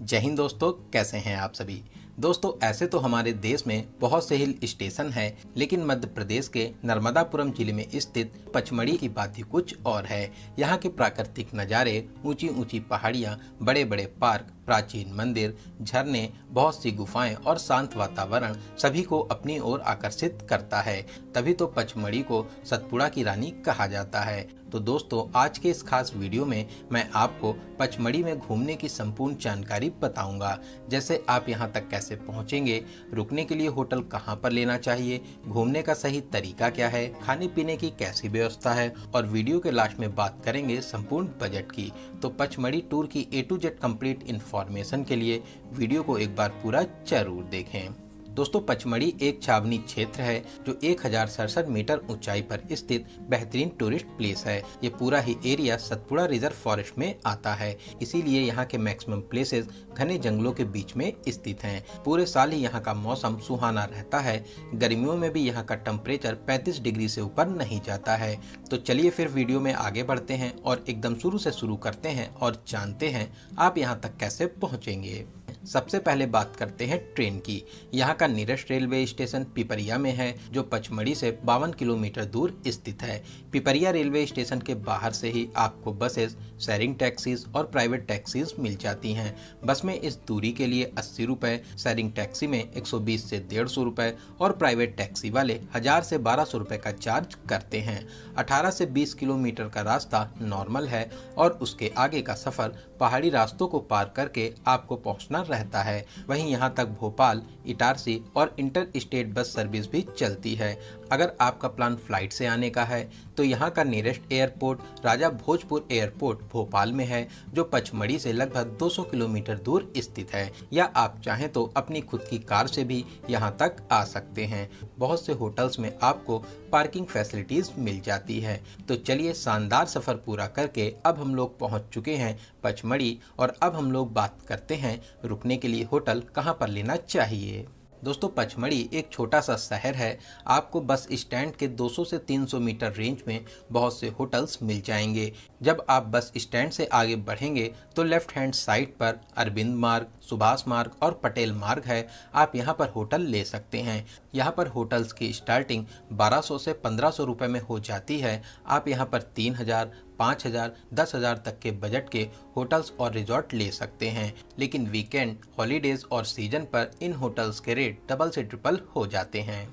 जय हिंद दोस्तों, कैसे हैं आप सभी। दोस्तों, ऐसे तो हमारे देश में बहुत से हिल स्टेशन हैं, लेकिन मध्य प्रदेश के नर्मदापुरम जिले में स्थित पचमढ़ी की बात ही कुछ और है। यहाँ के प्राकृतिक नज़ारे, ऊंची ऊंची पहाड़ियाँ, बड़े बड़े पार्क, प्राचीन मंदिर, झरने, बहुत सी गुफाएं और शांत वातावरण सभी को अपनी ओर आकर्षित करता है। तभी तो पचमढ़ी को सतपुड़ा की रानी कहा जाता है। तो दोस्तों, आज के इस खास वीडियो में मैं आपको पचमढ़ी में घूमने की संपूर्ण जानकारी बताऊंगा। जैसे आप यहां तक कैसे पहुंचेंगे, रुकने के लिए होटल कहां पर लेना चाहिए, घूमने का सही तरीका क्या है, खाने पीने की कैसी व्यवस्था है, और वीडियो के लास्ट में बात करेंगे संपूर्ण बजट की। तो पचमढ़ी टूर की A to Z complete information के लिए वीडियो को एक बार पूरा जरूर देखें। दोस्तों, पचमढ़ी एक छावनी क्षेत्र है जो 1067 मीटर ऊंचाई पर स्थित बेहतरीन टूरिस्ट प्लेस है। ये पूरा ही एरिया सतपुड़ा रिजर्व फॉरेस्ट में आता है, इसीलिए यहाँ के मैक्सिमम प्लेसेस घने जंगलों के बीच में स्थित हैं। पूरे साल ही यहाँ का मौसम सुहाना रहता है। गर्मियों में भी यहाँ का टेम्परेचर 35 डिग्री से ऊपर नहीं जाता है। तो चलिए फिर वीडियो में आगे बढ़ते हैं और एकदम शुरू से शुरू करते हैं और जानते हैं आप यहाँ तक कैसे पहुँचेंगे। सबसे पहले बात करते हैं ट्रेन की। यहाँ का नियरेस्ट रेलवे स्टेशन पिपरिया में है, जो पचमढ़ी से 52 किलोमीटर दूर स्थित है। पिपरिया रेलवे स्टेशन के बाहर से ही आपको बसेस, शेयरिंग टैक्सीज और प्राइवेट टैक्सीज मिल जाती हैं। बस में इस दूरी के लिए 80 रुपए, शेयरिंग टैक्सी में 120 से 150 रुपए और प्राइवेट टैक्सी वाले 1000 से 1200 रुपए का चार्ज करते हैं। 18 से 20 किलोमीटर का रास्ता नॉर्मल है और उसके आगे का सफर पहाड़ी रास्तों को पार करके आपको पहुंचना रहता है। वहीं यहां तक भोपाल, इटारसी और इंटर स्टेट बस सर्विस भी चलती है। अगर आपका प्लान फ्लाइट से आने का है तो यहाँ का नियरेस्ट एयरपोर्ट राजा भोजपुर एयरपोर्ट भोपाल में है, जो पचमढ़ी से लगभग 200 किलोमीटर दूर स्थित है। या आप चाहें तो अपनी खुद की कार से भी यहाँ तक आ सकते हैं। बहुत से होटल्स में आपको पार्किंग फैसिलिटीज मिल जाती है। तो चलिए, शानदार सफर पूरा करके अब हम लोग पहुँच चुके हैं पचमढ़ी, और अब हम लोग बात करते हैं रुकने के लिए होटल कहाँ पर लेना चाहिए। दोस्तों, पचमढ़ी एक छोटा सा शहर है। आपको बस स्टैंड के 200 से 300 मीटर रेंज में बहुत से होटल्स मिल जाएंगे। जब आप बस स्टैंड से आगे बढ़ेंगे तो लेफ्ट हैंड साइड पर अरविंद मार्ग, सुभाष मार्ग और पटेल मार्ग है। आप यहां पर होटल ले सकते हैं। यहां पर होटल्स की स्टार्टिंग 1200 से 1500 रुपए में हो जाती है। आप यहां पर 3000, 5000, 10,000 तक के बजट के होटल्स और रिजॉर्ट ले सकते हैं। लेकिन वीकेंड, हॉलीडेज और सीजन पर इन होटल्स के रेट डबल से ट्रिपल हो जाते हैं।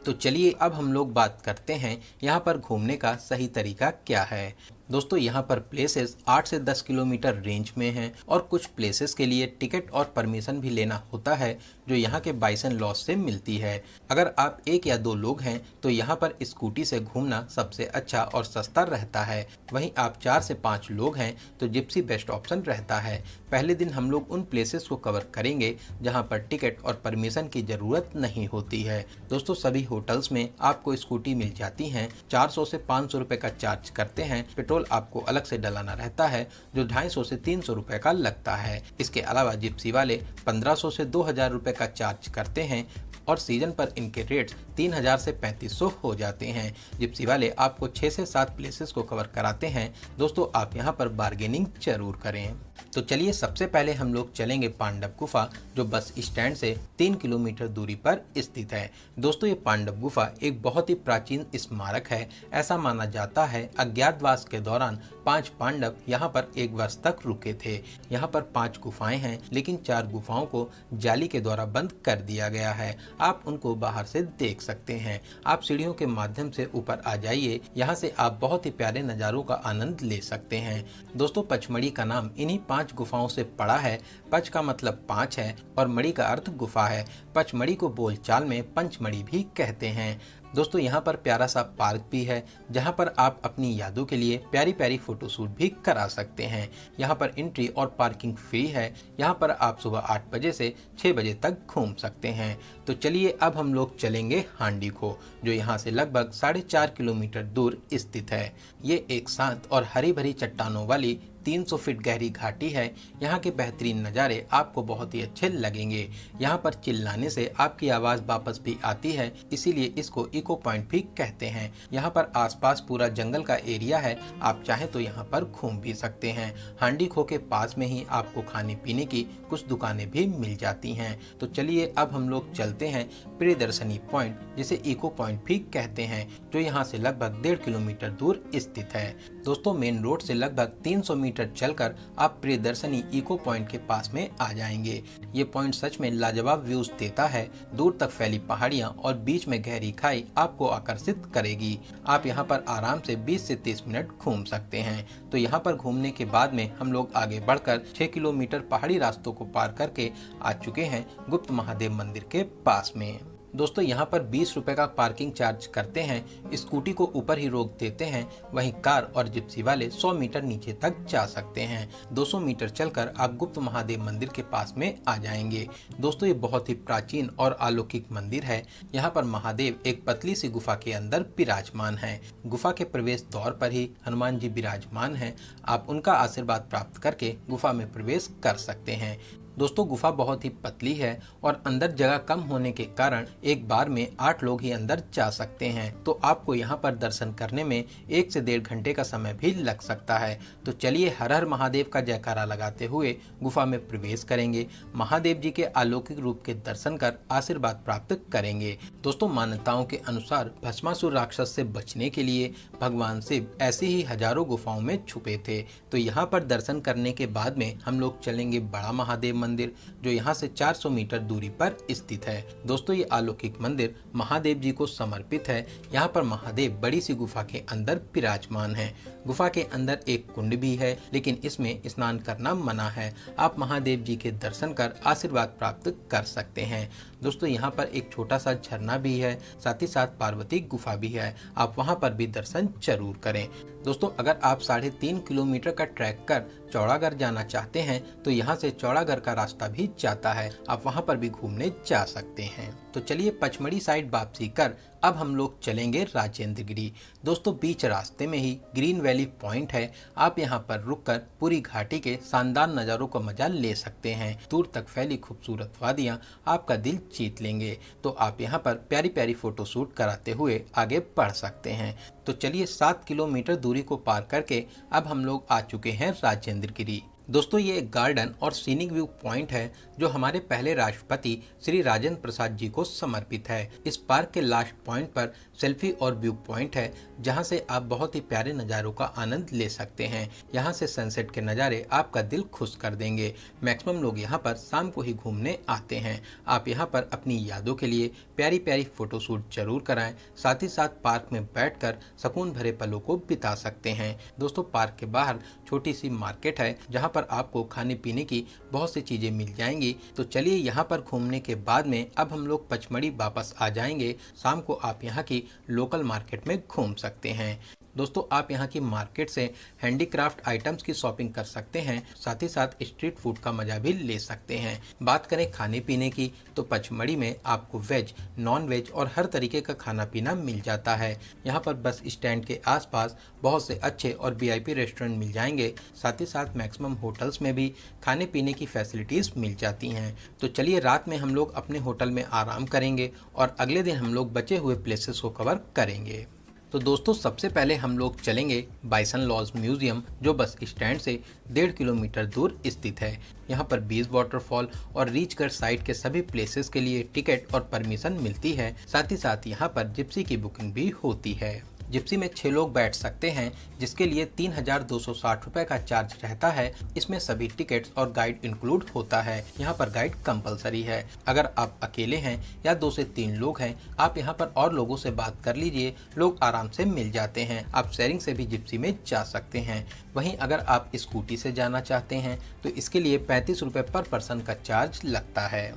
तो चलिए, अब हम लोग बात करते हैं यहाँ पर घूमने का सही तरीका क्या है। दोस्तों, यहाँ पर प्लेसेस 8 से 10 किलोमीटर रेंज में हैं और कुछ प्लेसेस के लिए टिकट और परमिशन भी लेना होता है, जो यहाँ के बाइसन लॉज से मिलती है। अगर आप 1 या 2 लोग हैं तो यहाँ पर स्कूटी से घूमना सबसे अच्छा और सस्ता रहता है। वहीं आप 4 से 5 लोग हैं तो जिप्सी बेस्ट ऑप्शन रहता है। पहले दिन हम लोग उन प्लेसेस को कवर करेंगे जहाँ पर टिकट और परमिशन की ज़रूरत नहीं होती है। दोस्तों, सभी होटल्स में आपको स्कूटी मिल जाती हैं। 400 से 500 रुपये का चार्ज करते हैं। पेट्रोल आपको अलग से डलाना रहता है, जो 250 से 300 रुपए का लगता है। इसके अलावा जिप्सी वाले 1500 से 2000 रुपए का चार्ज करते हैं और सीजन पर इनके रेट्स 3000 से 3500 हो जाते हैं। जिप्सी वाले आपको 6 से 7 प्लेसेस को कवर कराते हैं। दोस्तों, आप यहां पर बार्गेनिंग जरूर करें। तो चलिए, सबसे पहले हम लोग चलेंगे पांडव गुफा, जो बस स्टैंड से 3 किलोमीटर दूरी पर स्थित है। दोस्तों, ये पांडव गुफा एक बहुत ही प्राचीन स्मारक है। ऐसा माना जाता है अज्ञातवास के दौरान 5 पांडव यहाँ पर 1 वर्ष तक रुके थे। यहाँ पर 5 गुफाएं हैं, लेकिन 4 गुफाओं को जाली के द्वारा बंद कर दिया गया है। आप उनको बाहर से देख सकते हैं। आप सीढ़ियों के माध्यम से ऊपर आ जाइए। यहाँ से आप बहुत ही प्यारे नज़ारों का आनंद ले सकते हैं। दोस्तों, पचमढ़ी का नाम इन्हीं 5 गुफाओं से पड़ा है। पच का मतलब 5 है और मढ़ी का अर्थ गुफा है। पचमढ़ी को बोलचाल में पंचमढ़ी भी कहते हैं। दोस्तों, यहाँ पर प्यारा सा पार्क भी है, जहाँ पर आप अपनी यादों के लिए प्यारी प्यारी फोटोशूट भी करा सकते हैं। यहाँ पर एंट्री और पार्किंग फ्री है। यहाँ पर आप सुबह 8 बजे से 6 बजे तक घूम सकते हैं। तो चलिए, अब हम लोग चलेंगे हांडी को, जो यहाँ से लगभग 4.5 किलोमीटर दूर स्थित है। ये एक शांत और हरी भरी चट्टानों वाली 300 फीट गहरी घाटी है। यहाँ के बेहतरीन नज़ारे आपको बहुत ही अच्छे लगेंगे। यहाँ पर चिल्लाने से आपकी आवाज़ वापस भी आती है, इसीलिए इसको इको पॉइंट भी कहते हैं। यहाँ पर आसपास पूरा जंगल का एरिया है, आप चाहें तो यहाँ पर घूम भी सकते हैं। हांडी खो के पास में ही आपको खाने पीने की कुछ दुकानें भी मिल जाती हैं। तो चलिए अब हम लोग चलते हैं प्रियदर्शनी पॉइंट, जिसे इको पॉइंट भी कहते हैं, जो यहाँ से लगभग 1.5 किलोमीटर दूर स्थित है। दोस्तों मेन रोड से लगभग 300 मीटर चलकर आप प्रियदर्शनी इको पॉइंट के पास में आ जाएंगे। ये पॉइंट सच में लाजवाब व्यूज देता है। दूर तक फैली पहाड़ियाँ और बीच में गहरी खाई आपको आकर्षित करेगी। आप यहाँ पर आराम से 20 से 30 मिनट घूम सकते हैं। तो यहाँ पर घूमने के बाद में हम लोग आगे बढ़कर 6 किलोमीटर पहाड़ी रास्तों को पार करके आ चुके हैं गुप्त महादेव मंदिर के पास में। दोस्तों यहाँ पर 20 रुपए का पार्किंग चार्ज करते हैं। स्कूटी को ऊपर ही रोक देते हैं, वहीं कार और जिप्सी वाले 100 मीटर नीचे तक जा सकते हैं। 200 मीटर चलकर आप गुप्त महादेव मंदिर के पास में आ जाएंगे। दोस्तों ये बहुत ही प्राचीन और अलौकिक मंदिर है। यहाँ पर महादेव एक पतली सी गुफा के अंदर विराजमान है। गुफा के प्रवेश द्वार पर ही हनुमान जी विराजमान हैं। आप उनका आशीर्वाद प्राप्त करके गुफा में प्रवेश कर सकते हैं। दोस्तों गुफा बहुत ही पतली है और अंदर जगह कम होने के कारण एक बार में 8 लोग ही अंदर जा सकते हैं। तो आपको यहाँ पर दर्शन करने में 1 से 1.5 घंटे का समय भी लग सकता है। तो चलिए हर हर महादेव का जयकारा लगाते हुए गुफा में प्रवेश करेंगे। महादेव जी के अलौकिक रूप के दर्शन कर आशीर्वाद प्राप्त करेंगे। दोस्तों मान्यताओं के अनुसार भस्मासुर राक्षस से बचने के लिए भगवान शिव ऐसी ही हजारों गुफाओं में छुपे थे। तो यहाँ पर दर्शन करने के बाद में हम लोग चलेंगे बड़ा महादेव मंदिर, जो यहाँ से 400 मीटर दूरी पर स्थित है। दोस्तों ये अलौकिक मंदिर महादेव जी को समर्पित है। यहाँ पर महादेव बड़ी सी गुफा के अंदर विराजमान है। गुफा के अंदर एक कुंड भी है, लेकिन इसमें स्नान करना मना है। आप महादेव जी के दर्शन कर आशीर्वाद प्राप्त कर सकते हैं। दोस्तों यहाँ पर एक छोटा सा झरना भी है, साथ ही साथ पार्वती गुफा भी है। आप वहाँ पर भी दर्शन जरूर करें। दोस्तों अगर आप 3.5 किलोमीटर का ट्रैक कर चौड़ागढ़ जाना चाहते हैं तो यहाँ से चौड़ागढ़ का रास्ता भी जाता है, आप वहाँ पर भी घूमने जा सकते हैं। तो चलिए पचमढ़ी साइड वापसी कर अब हम लोग चलेंगे राजेंद्रगिरी। दोस्तों बीच रास्ते में ही ग्रीन वैली पॉइंट है। आप यहाँ पर रुककर पूरी घाटी के शानदार नज़ारों का मजा ले सकते हैं। दूर तक फैली खूबसूरत वादियाँ आपका दिल जीत लेंगे। तो आप यहाँ पर प्यारी प्यारी फोटो शूट कराते हुए आगे बढ़ सकते हैं। तो चलिए 7 किलोमीटर दूरी को पार करके अब हम लोग आ चुके हैं राजेंद्रगिरी। दोस्तों ये एक गार्डन और सीनिक व्यू पॉइंट है जो हमारे पहले राष्ट्रपति श्री राजेंद्र प्रसाद जी को समर्पित है। इस पार्क के लास्ट पॉइंट पर सेल्फी और व्यू पॉइंट है, जहां से आप बहुत ही प्यारे नज़ारों का आनंद ले सकते हैं। यहां से सनसेट के नज़ारे आपका दिल खुश कर देंगे। मैक्सिमम लोग यहां पर शाम को ही घूमने आते हैं। आप यहां पर अपनी यादों के लिए प्यारी प्यारी फोटोशूट जरूर कराएं। साथ ही साथ पार्क में बैठकर सुकून भरे पलों को बिता सकते हैं। दोस्तों पार्क के बाहर छोटी सी मार्केट है, जहां पर आपको खाने पीने की बहुत सी चीजें मिल जाएंगी। तो चलिए यहाँ पर घूमने के बाद में अब हम लोग पचमढ़ी वापस आ जाएंगे। शाम को आप यहाँ की लोकल मार्केट में घूम सकते हैं। दोस्तों आप यहाँ की मार्केट से हैंडीक्राफ्ट आइटम्स की शॉपिंग कर सकते हैं, साथ ही साथ स्ट्रीट फूड का मजा भी ले सकते हैं। बात करें खाने पीने की तो पचमढ़ी में आपको वेज, नॉन वेज और हर तरीके का खाना पीना मिल जाता है। यहाँ पर बस स्टैंड के आसपास बहुत से अच्छे और VIP रेस्टोरेंट मिल जाएंगे। साथ ही साथ मैक्सिमम होटल्स में भी खाने पीने की फैसिलिटीज मिल जाती हैं। तो चलिए रात में हम लोग अपने होटल में आराम करेंगे और अगले दिन हम लोग बचे हुए प्लेसेस को कवर करेंगे। तो दोस्तों सबसे पहले हम लोग चलेंगे बाइसन लॉज म्यूजियम, जो बस स्टैंड से 1.5 किलोमीटर दूर स्थित है। यहाँ पर 20 वाटरफॉल और रीचगढ़ साइट के सभी प्लेसेस के लिए टिकट और परमिशन मिलती है। साथ ही साथ यहाँ पर जिप्सी की बुकिंग भी होती है। जिप्सी में 6 लोग बैठ सकते हैं, जिसके लिए 3,260 रुपए का चार्ज रहता है। इसमें सभी टिकट्स और गाइड इंक्लूड होता है। यहाँ पर गाइड कंपलसरी है। अगर आप अकेले हैं या 2 से 3 लोग हैं, आप यहाँ पर और लोगों से बात कर लीजिए, लोग आराम से मिल जाते हैं। आप शेयरिंग से भी जिप्सी में जा सकते हैं। वहीं अगर आप स्कूटी से जाना चाहते हैं तो इसके लिए 35 रुपए पर पर्सन का चार्ज लगता है।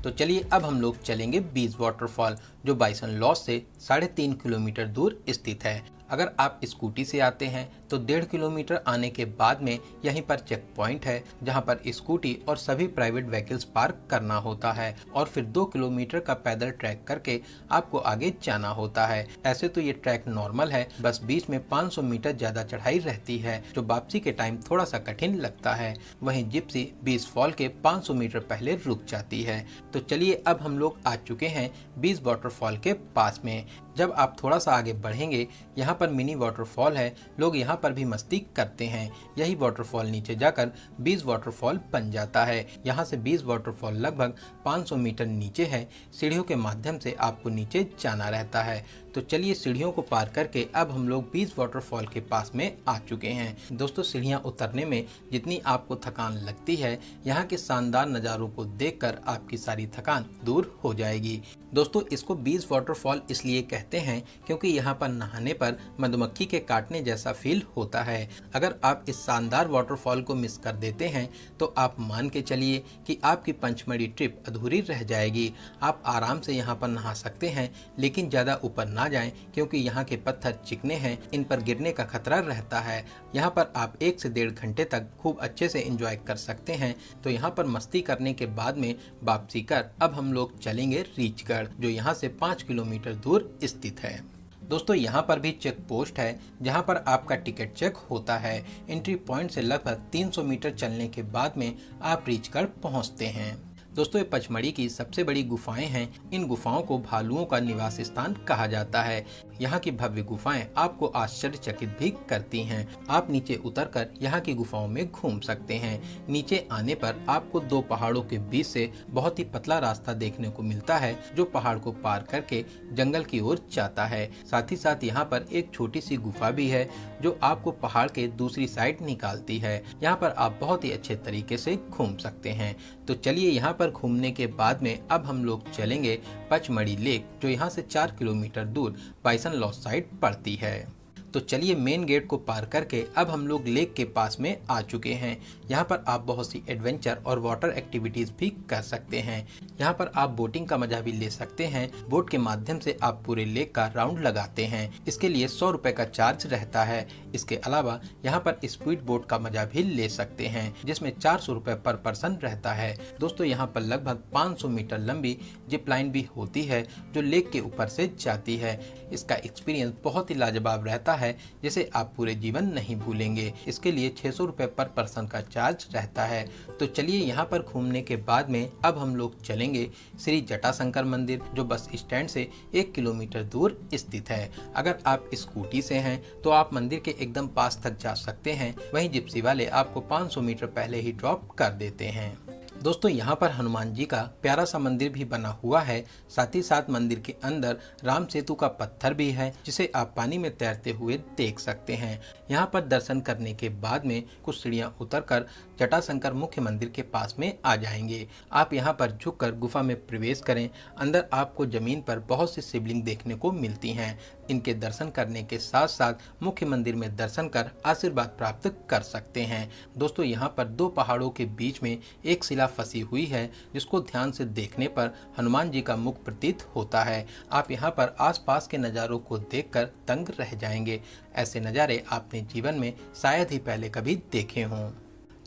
तो चलिए अब हम लोग चलेंगे बीज वाटरफॉल, जो बाइसन लॉज से 3.5 किलोमीटर दूर स्थित है। अगर आप स्कूटी से आते हैं तो 1.5 किलोमीटर आने के बाद में यहीं पर चेक पॉइंट है, जहां पर स्कूटी और सभी प्राइवेट व्हीकल्स पार्क करना होता है और फिर 2 किलोमीटर का पैदल ट्रैक करके आपको आगे जाना होता है। ऐसे तो ये ट्रैक नॉर्मल है, बस बीच में 500 मीटर ज्यादा चढ़ाई रहती है जो वापसी के टाइम थोड़ा सा कठिन लगता है। वहीं जिप्सी 20 फॉल के 500 मीटर पहले रुक जाती है। तो चलिए अब हम लोग आ चुके हैं 20 वाटरफॉल के पास में। जब आप थोड़ा सा आगे बढ़ेंगे, यहाँ पर मिनी वाटरफॉल है, लोग यहाँ पर भी मस्ती करते हैं। यही वाटरफॉल नीचे जाकर 20 वाटरफॉल बन जाता है। यहाँ से 20 वाटरफॉल लगभग 500 मीटर नीचे है। सीढ़ियों के माध्यम से आपको नीचे जाना रहता है। तो चलिए सीढ़ियों को पार करके अब हम लोग 20 वाटरफॉल के पास में आ चुके हैं। दोस्तों, सीढ़ियाँ उतरने में जितनी आपको थकान लगती है, यहाँ के शानदार नज़ारों को देखकर आपकी सारी थकान दूर हो जाएगी। दोस्तों, इसको 20 वाटरफॉल इसलिए कहते हैं क्योंकि यहाँ पर नहाने पर मधुमक्खी के काटने जैसा फील होता है। अगर आप इस शानदार वाटरफॉल को मिस कर देते हैं तो आप मान के चलिए कि आपकी पंचमढ़ी ट्रिप अधूरी रह जाएगी। आप आराम से यहाँ पर नहा सकते हैं, लेकिन ज़्यादा ऊपर ना जाएं क्योंकि यहाँ के पत्थर चिकने हैं, इन पर गिरने का खतरा रहता है। यहाँ पर आप 1 से 1.5 घंटे तक खूब अच्छे से एंजॉय कर सकते हैं। तो यहाँ पर मस्ती करने के बाद में वापसी कर अब हम लोग चलेंगे रीचगढ़, जो यहाँ से 5 किलोमीटर दूर स्थित है। दोस्तों, यहाँ पर भी चेक पोस्ट है जहाँ पर आपका टिकट चेक होता है। एंट्री पॉइंट से लगभग 300 मीटर चलने के बाद में आप रीचगढ़ पहुँचते हैं। दोस्तों, ये पचमढ़ी की सबसे बड़ी गुफाएं हैं। इन गुफाओं को भालुओं का निवास स्थान कहा जाता है। यहाँ की भव्य गुफाएं आपको आश्चर्यचकित भी करती हैं। आप नीचे उतरकर यहाँ की गुफाओं में घूम सकते हैं। नीचे आने पर आपको 2 पहाड़ों के बीच से बहुत ही पतला रास्ता देखने को मिलता है जो पहाड़ को पार करके जंगल की ओर जाता है। साथ ही साथ यहाँ पर एक छोटी सी गुफा भी है जो आपको पहाड़ के दूसरी साइड निकालती है। यहाँ पर आप बहुत ही अच्छे तरीके से घूम सकते हैं। तो चलिए, यहाँ पर घूमने के बाद में अब हम लोग चलेंगे पचमढ़ी लेक, जो यहाँ से 4 किलोमीटर दूर बाइसन लॉस साइड पड़ती है। तो चलिए, मेन गेट को पार करके अब हम लोग लेक के पास में आ चुके हैं। यहाँ पर आप बहुत सी एडवेंचर और वाटर एक्टिविटीज भी कर सकते हैं। यहाँ पर आप बोटिंग का मजा भी ले सकते हैं। बोट के माध्यम से आप पूरे लेक का राउंड लगाते हैं। इसके लिए 100 रुपए का चार्ज रहता है। इसके अलावा यहाँ पर स्पीड बोट का मजा भी ले सकते हैं, जिसमें 400 रुपए पर पर्सन रहता है। दोस्तों, यहाँ पर लगभग 500 मीटर लंबी जिप लाइन भी होती है जो लेक के ऊपर से जाती है। इसका एक्सपीरियंस बहुत ही लाजवाब रहता है, जिसे आप पूरे जीवन नहीं भूलेंगे। इसके लिए 600 रुपए पर पर्सन का चार्ज रहता है। तो चलिए, यहाँ पर घूमने के बाद में अब हम लोग चलेंगे श्री जटाशंकर मंदिर, जो बस स्टैंड से 1 किलोमीटर दूर स्थित है। अगर आप स्कूटी से हैं तो आप मंदिर के एकदम पास तक जा सकते हैं। वहीं जिप्सी वाले आपको 500 मीटर पहले ही ड्रॉप कर देते हैं। दोस्तों, यहाँ पर हनुमान जी का प्यारा सा मंदिर भी बना हुआ है। साथ ही साथ मंदिर के अंदर राम सेतु का पत्थर भी है, जिसे आप पानी में तैरते हुए देख सकते हैं। यहाँ पर दर्शन करने के बाद में कुछ सीढ़ियाँ उतरकर जटाशंकर मुख्य मंदिर के पास में आ जाएंगे। आप यहाँ पर झुककर गुफा में प्रवेश करें। अंदर आपको जमीन पर बहुत सी शिवलिंग देखने को मिलती हैं। इनके दर्शन करने के साथ साथ मुख्य मंदिर में दर्शन कर आशीर्वाद प्राप्त कर सकते हैं। दोस्तों, यहाँ पर 2 पहाड़ों के बीच में एक शिला फंसी हुई है, जिसको ध्यान से देखने पर हनुमान जी का मुख प्रतीत होता है। आप यहाँ पर आसपास के नज़ारों को देखकर दंग रह जाएंगे। ऐसे नज़ारे आपने जीवन में शायद ही पहले कभी देखे हों।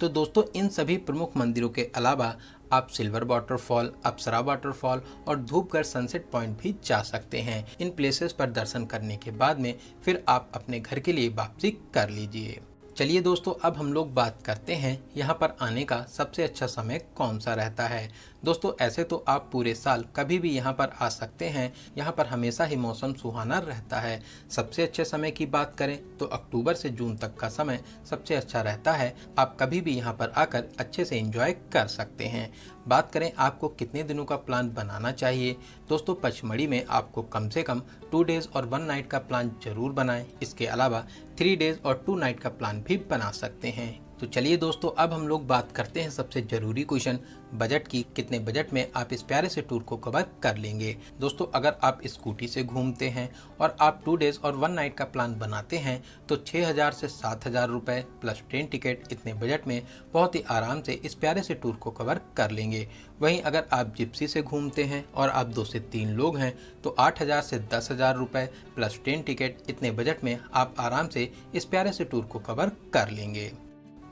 तो दोस्तों, इन सभी प्रमुख मंदिरों के अलावा आप सिल्वर वाटरफॉल, अप्सरा वाटरफॉल और धूपगढ़ सनसेट पॉइंट भी जा सकते हैं। इन प्लेसेस पर दर्शन करने के बाद में फिर आप अपने घर के लिए वापसी कर लीजिए। चलिए दोस्तों, अब हम लोग बात करते हैं यहाँ पर आने का सबसे अच्छा समय कौन सा रहता है। दोस्तों, ऐसे तो आप पूरे साल कभी भी यहाँ पर आ सकते हैं। यहाँ पर हमेशा ही मौसम सुहाना रहता है। सबसे अच्छे समय की बात करें तो अक्टूबर से जून तक का समय सबसे अच्छा रहता है। आप कभी भी यहाँ पर आकर अच्छे से एंजॉय कर सकते हैं। बात करें आपको कितने दिनों का प्लान बनाना चाहिए, दोस्तों पचमढ़ी में आपको कम से कम 2 डेज और 1 नाइट का प्लान जरूर बनाएं। इसके अलावा 3 डेज और 2 नाइट का प्लान भी बना सकते हैं। तो चलिए दोस्तों, अब हम लोग बात करते हैं सबसे जरूरी क्वेश्चन बजट की। कितने बजट में आप इस प्यारे से टूर को कवर कर लेंगे। दोस्तों, अगर आप स्कूटी से घूमते हैं और आप 2 डेज और 1 नाइट का प्लान बनाते हैं तो 6,000 से 7,000 रुपए प्लस ट्रेन टिकट इतने बजट में बहुत ही आराम से इस प्यारे से टूर को कवर कर लेंगे। वहीं अगर आप जिप्सी से घूमते हैं और आप 2 से 3 लोग हैं तो 8,000 से 10,000 रुपए प्लस ट्रेन टिकट इतने बजट में आप आराम से इस प्यारे से टूर को कवर कर लेंगे।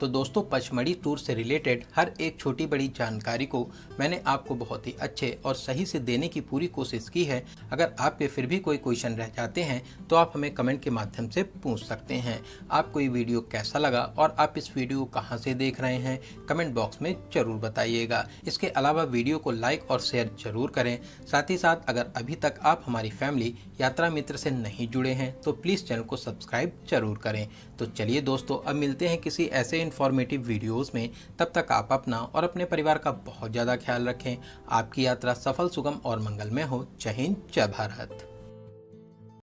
तो दोस्तों, पचमढ़ी टूर से रिलेटेड हर एक छोटी बड़ी जानकारी को मैंने आपको बहुत ही अच्छे और सही से देने की पूरी कोशिश की है। अगर आपके फिर भी कोई क्वेश्चन रह जाते हैं तो आप हमें कमेंट के माध्यम से पूछ सकते हैं। आपको ये वीडियो कैसा लगा और आप इस वीडियो को कहाँ से देख रहे हैं, कमेंट बॉक्स में जरूर बताइएगा। इसके अलावा वीडियो को लाइक और शेयर जरूर करें। साथ ही साथ अगर अभी तक आप हमारी फैमिली यात्रा मित्र से नहीं जुड़े हैं तो प्लीज़ चैनल को सब्सक्राइब जरूर करें। तो चलिए दोस्तों, अब मिलते हैं किसी ऐसे इन्फॉर्मेटिव वीडियोस में। तब तक आप अपना और अपने परिवार का बहुत ज़्यादा ख्याल रखें। आपकी यात्रा सफल, सुगम और मंगलमय हो। जय हिंद, जय भारत।